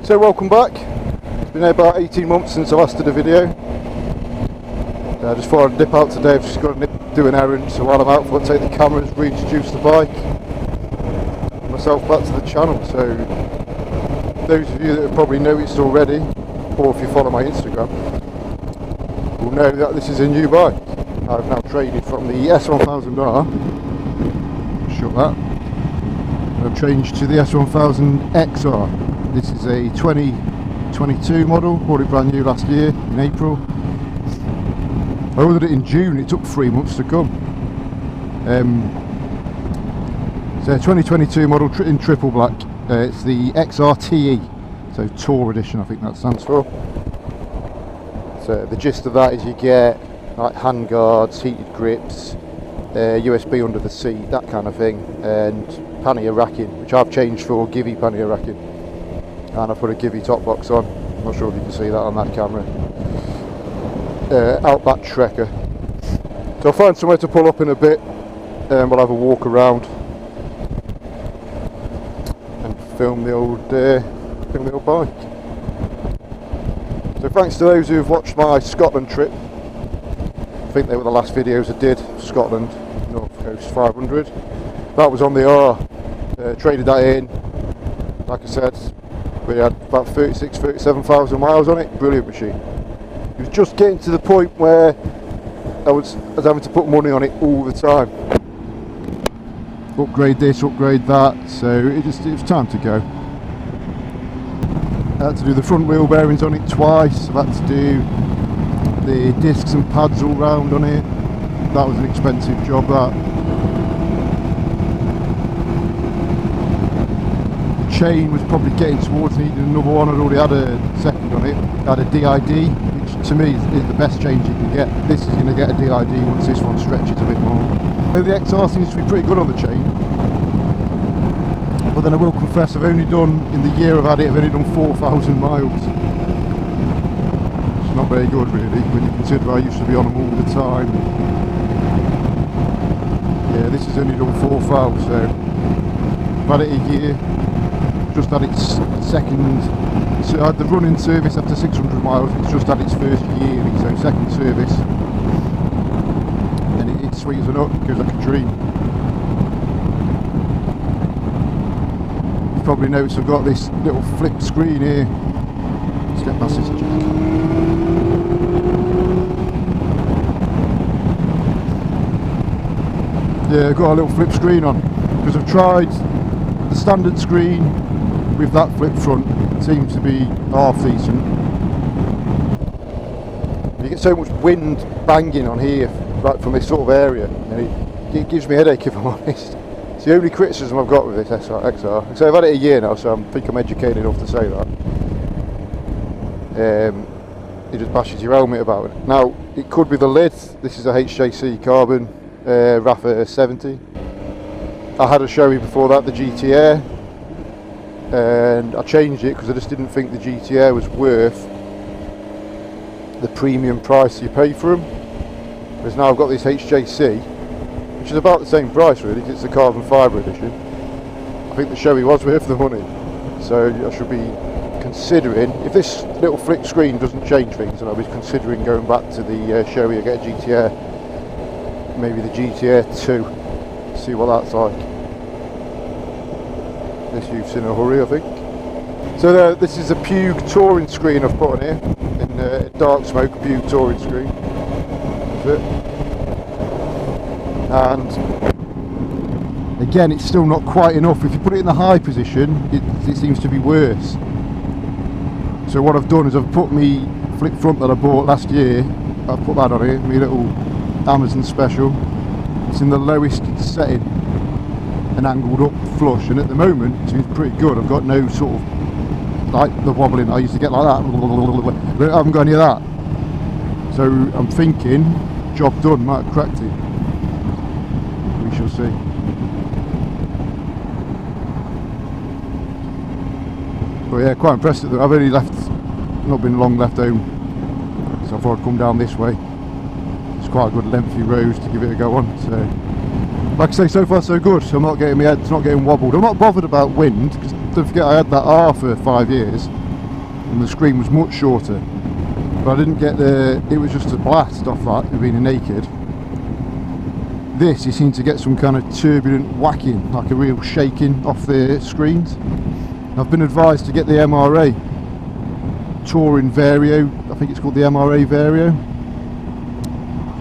So welcome back. It's been about 18 months since I last did a video. I just thought I'd dip out today. I've just got to do an errand, so while I'm out, I'll take the cameras, reintroduce the bike, and myself back to the channel. So those of you that have probably noticed already, or if you follow my Instagram, will know that this is a new bike. I've now traded from the S1000R, shut that, and I've changed to the S1000XR. This is a 2022 model, bought it brand new last year in April. I ordered it in June, it took 3 months to come. It's a 2022 model in triple black. It's the XRTE, so Tour Edition I think that stands for. So the gist of that is you get like hand guards, heated grips, USB under the seat, that kind of thing, and pannier racking, which I've changed for Givy pannier racking. And I put a Givy top box on. I'm not sure if you can see that on that camera. Outback Trekker. So I'll find somewhere to pull up in a bit, and we'll have a walk around and film the old bike. So thanks to those who have watched my Scotland trip. I think they were the last videos I did. Scotland, North Coast 500. That was on the R. Traded that in. Like I said, we had about 37,000 miles on it. Brilliant machine. It was just getting to the point where I was having to put money on it all the time. Upgrade this, upgrade that, so it was time to go. I had to do the front wheel bearings on it twice. I've had to do the discs and pads all round on it. That was an expensive job, that. Chain was probably getting towards needing another one. I'd already had a second on it. I had a DID, which to me is the best change you can get. This is going to get a DID once this one stretches a bit more. So the XR seems to be pretty good on the chain, but then I will confess I've only done, in the year I've had it, I've only done 4,000 miles. It's not very good really when you consider I used to be on them all the time. Yeah, this has only done 4,000, so I've had it a year. Just had its second, so I had the running service after 600 miles, it's just had its first yearly, so second service, and it sweets it up, goes like a dream. You probably noticed I've got this little flip screen here. Let's get past this jack. Yeah, I've got a little flip screen on, because I've tried the standard screen with that flip front. It seems to be half decent. You get so much wind banging on here, right from this sort of area, and it gives me a headache if I'm honest. It's the only criticism I've got with this XR. So I've had it a year now, so I think I'm educated enough to say that. It just bashes your helmet about it. Now, it could be the lid. This is a HJC carbon Rafa 70. I had a Shoei before that, the GTR, and I changed it because I just didn't think the GTR was worth the premium price you pay for them. Whereas now I've got this HJC, which is about the same price really, because it's the carbon fibre edition. I think the Shoei was worth the money, so I should be considering, if this little flick screen doesn't change things, and I'll be considering going back to the Shoei and get a GTR, maybe the GTR 2, see what that's like. This youth's in a hurry, I think. So this is a Pugue touring screen I've put on here, in dark smoke, Pugue touring screen. That's it. And again, it's still not quite enough. If you put it in the high position, it seems to be worse. So what I've done is I've put me flip front that I bought last year, I've put that on here, my little Amazon special. It's in the lowest setting and angled up flush, and at the moment it seems pretty good. I've got no sort of like the wobbling I used to get like that. I haven't got any of that. So I'm thinking, job done, might have cracked it. We shall see. But yeah, quite impressed with them. I've only not been long left home, so I thought I'd come down this way. It's quite a good lengthy road to give it a go on. So like I say, so far so good. My head's not getting wobbled. I'm not bothered about wind, because don't forget I had that R for 5 years. and the screen was much shorter. But I didn't get it was just a blast off that, it being a naked. This, you seem to get some kind of turbulent whacking, like a real shaking off the screens. I've been advised to get the MRA Touring Vario, I think it's called the MRA Vario.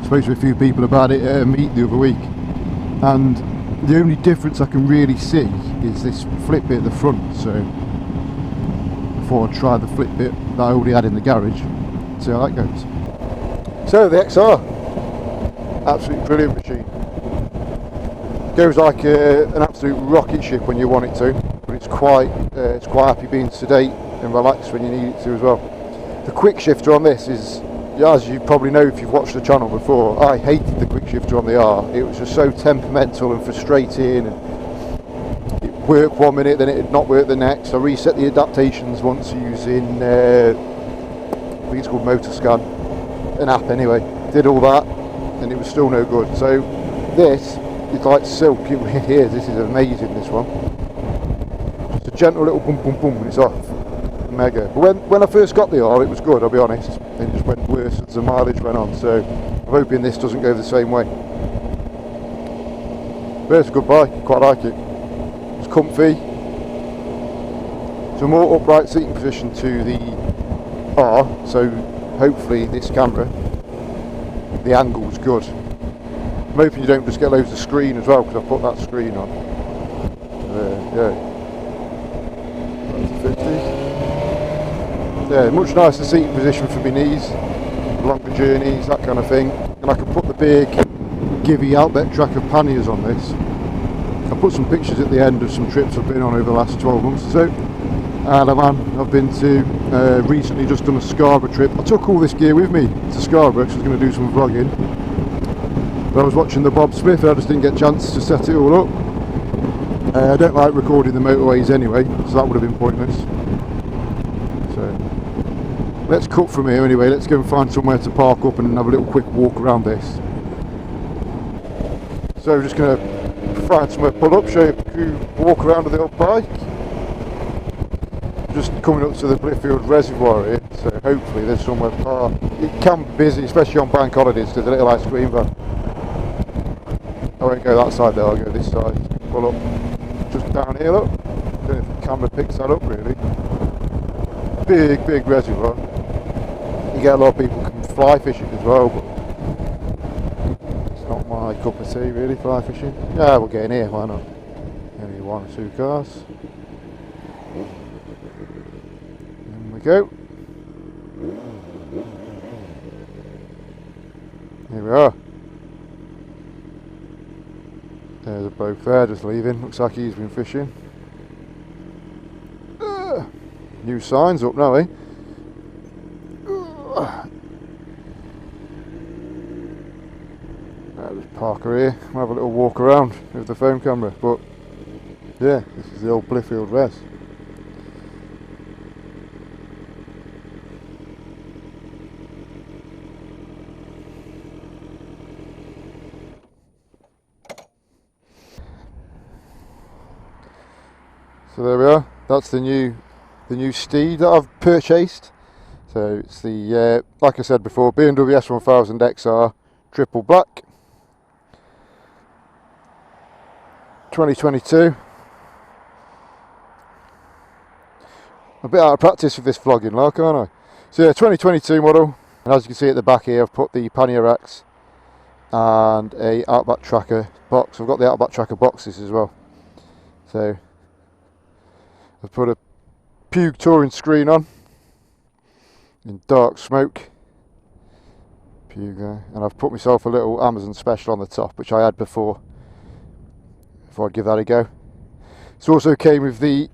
I spoke to a few people about it at a meet the other week, and the only difference I can really see is this flip bit at the front. So before I try the flip bit that I already had in the garage, see how that goes. So the XR, absolutely brilliant machine. Goes like an absolute rocket ship when you want it to, but it's quite happy being sedate and relaxed when you need it to as well. The quick shifter on this is, as you probably know if you've watched the channel before, I hated the quick shifter on the R. It was just so temperamental and frustrating, and it worked one minute then it would not work the next. I reset the adaptations once using I think it's called Motorscan, an app anyway. Did all that and it was still no good. So this is like silk, it really is. This is amazing, this one. Just a gentle little boom boom boom and it's off. Mega. But when I first got the R, it was good, I'll be honest. It just went worse as the mileage went on, so I'm hoping this doesn't go the same way. But it's a good bike, quite like it. It's comfy. It's a more upright seating position to the R, so hopefully this camera, the angle's good. I'm hoping you don't just get loads of screen as well, because I've put that screen on. Yeah. 50. Yeah, much nicer seating position for my knees, longer journeys, that kind of thing. And I can put the big Givy Outback Tracker panniers on this. I'll put some pictures at the end of some trips I've been on over the last 12 months or so. And I've been to, recently just done a Scarborough trip. I took all this gear with me to Scarborough because I was going to do some vlogging. But I was watching the Bob Smith and I just didn't get a chance to set it all up. I don't like recording the motorways anyway, so that would have been pointless. So let's cut from here anyway. Let's go and find somewhere to park up and have a little quick walk around this. So we're just going to find somewhere to pull up, show you walk around with the old bike. Just coming up to the Bliffield Reservoir here, so hopefully there's somewhere to park. It can be busy, especially on bank holidays, because there's a little ice cream van. I won't go that side there, I'll go this side. Pull up just down here, look. Don't know if the camera picks that up really. Big reservoir. You get a lot of people can fly fishing as well, but it's not my cup of tea really, fly fishing. Yeah, we'll get in here, why not? Only one or two cars. In we go. Here we are. There's a bloke there just leaving, looks like he's been fishing. New signs up now, eh? There's Parker here. We'll have a little walk around with the phone camera, but yeah, this is the old Bliffield Res. So there we are. That's the new Steed that I've purchased. So it's the like I said before, BMW S1000 XR triple black, 2022. I'm a bit out of practice with this vlogging, like, aren't I? So yeah, 2022 model, and as you can see at the back here, I've put the pannier racks and a Outback Tracker box. I've got the Outback Tracker boxes as well. So I've put a Puke touring screen on in dark smoke. Puke there. And I've put myself a little Amazon special on the top, which I had before. I'd give that a go. This also came with the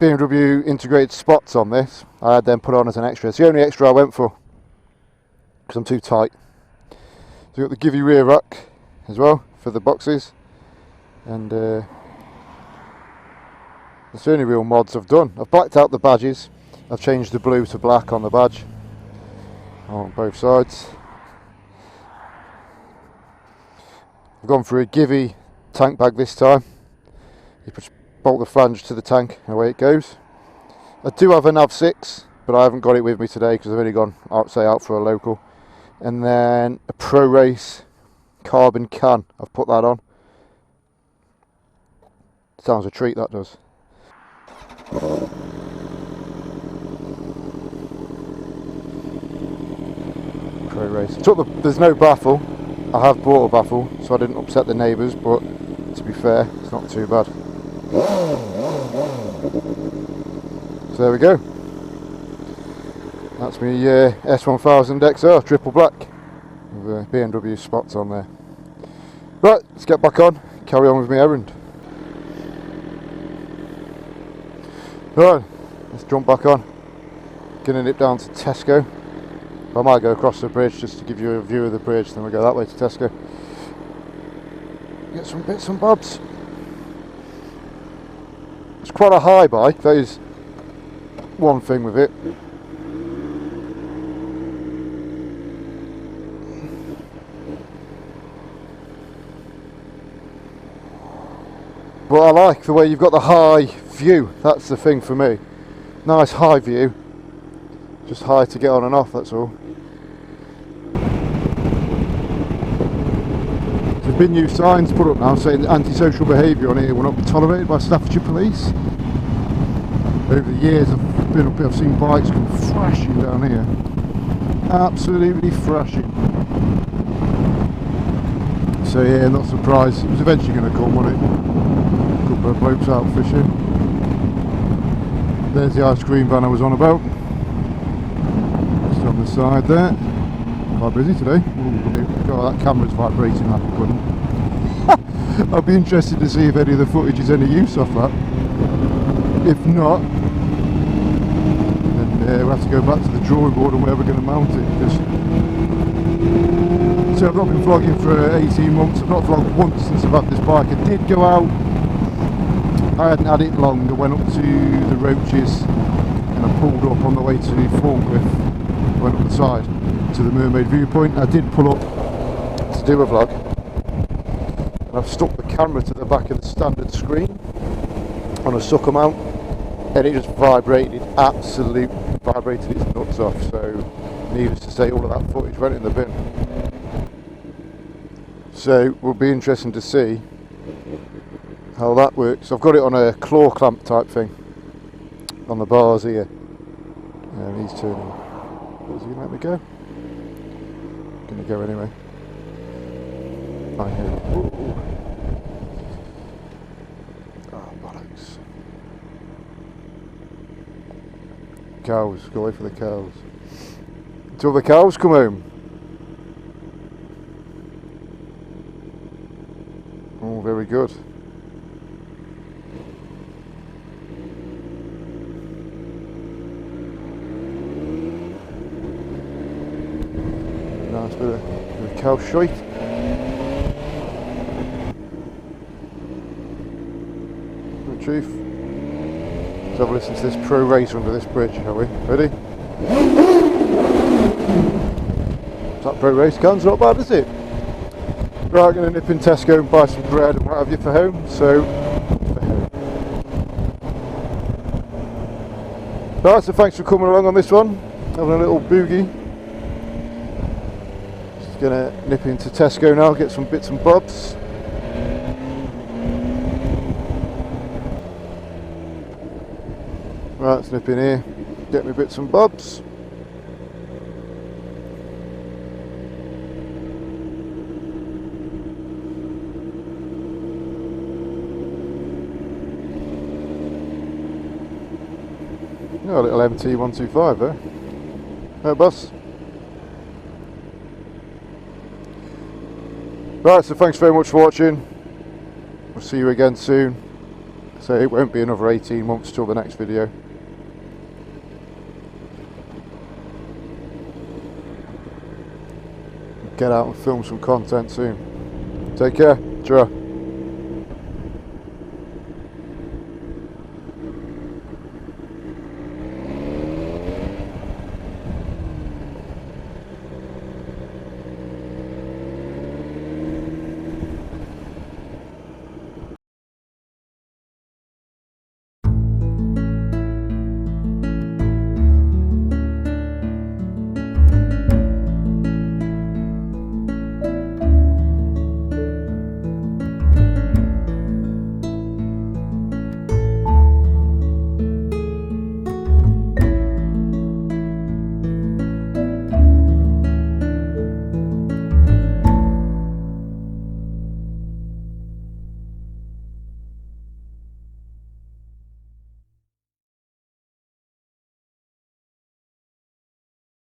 BMW integrated spots on this. I had them put on as an extra. It's the only extra I went for because I'm too tight. So you've got the Givy rear rack as well for the boxes, and that's the only real mods I've done. I've blacked out the badges. I've changed the blue to black on the badge on both sides. I've gone for a Givy tank bag this time. You just bolt the flange to the tank and away it goes. I do have a nav6, but I haven't got it with me today because I've only gone out for a local. And then a Pro Race carbon can, I've put that on. Sounds a treat, that does. Pro Race. There's no baffle. I have bought a baffle, so I didn't upset the neighbours, but to be fair, it's not too bad. So there we go. That's me S1000 XR triple black with BMW spots on there. Right, let's get back on, carry on with my errand. Right, let's jump back on. Gonna nip down to Tesco. I might go across the bridge just to give you a view of the bridge, then we go that way to Tesco. Get some bits and bobs. It's quite a high bike, that is one thing with it. But I like the way you've got the high view, that's the thing for me. Nice high view, just high to get on and off, that's all. There's been new signs put up now saying that antisocial behaviour on here will not be tolerated by Staffordshire Police. Over the years I've been up here, I've seen bikes come thrashing down here. Absolutely thrashing. So yeah, not surprised. It was eventually going to come, wasn't it? A couple of blokes out fishing. There's the ice cream van I was on about. Just on the side there. Quite busy today. Ooh, God, that camera's vibrating like a couldn't. I'll be interested to see if any of the footage is any use off that. If not, then we'll have to go back to the drawing board and where we're going to mount it. So I've not been vlogging for 18 months. I've not vlogged once since I've had this bike. I did go out. I hadn't had it long. I went up to the Roaches and I pulled up on the way to Thorncliffe. Went up the side to the Mermaid viewpoint. I did pull up to do a vlog. And I've stuck the camera to the back of the standard screen on a sucker mount, and it just vibrated, absolutely vibrated its nuts off. So needless to say, all of that footage went in the bin. So it will be interesting to see how that works. I've got it on a claw clamp type thing on the bars here, and he's turning. Is he going to let me go? I'm going to go anyway. I hear it. Oh, bollocks. Cows, go away for the cows. Until the cows come home. Oh, very good. Nice bit of cow shite. Chief. Let's have a listen to this Pro Race under this bridge, shall we? Ready? That Pro Race can's not bad, is it? Right, I'm going to nip in Tesco and buy some bread and what have you for home, so... Right, so thanks for coming along on this one. Having a little boogie. Just going to nip into Tesco now, get some bits and bobs. Right, let's nip in here, get me bits and bobs. Oh, a little MT125 there. Hey, boss. Right, so thanks very much for watching. We'll see you again soon. So it won't be another 18 months till the next video. Get out and film some content soon. Take care. Ciao.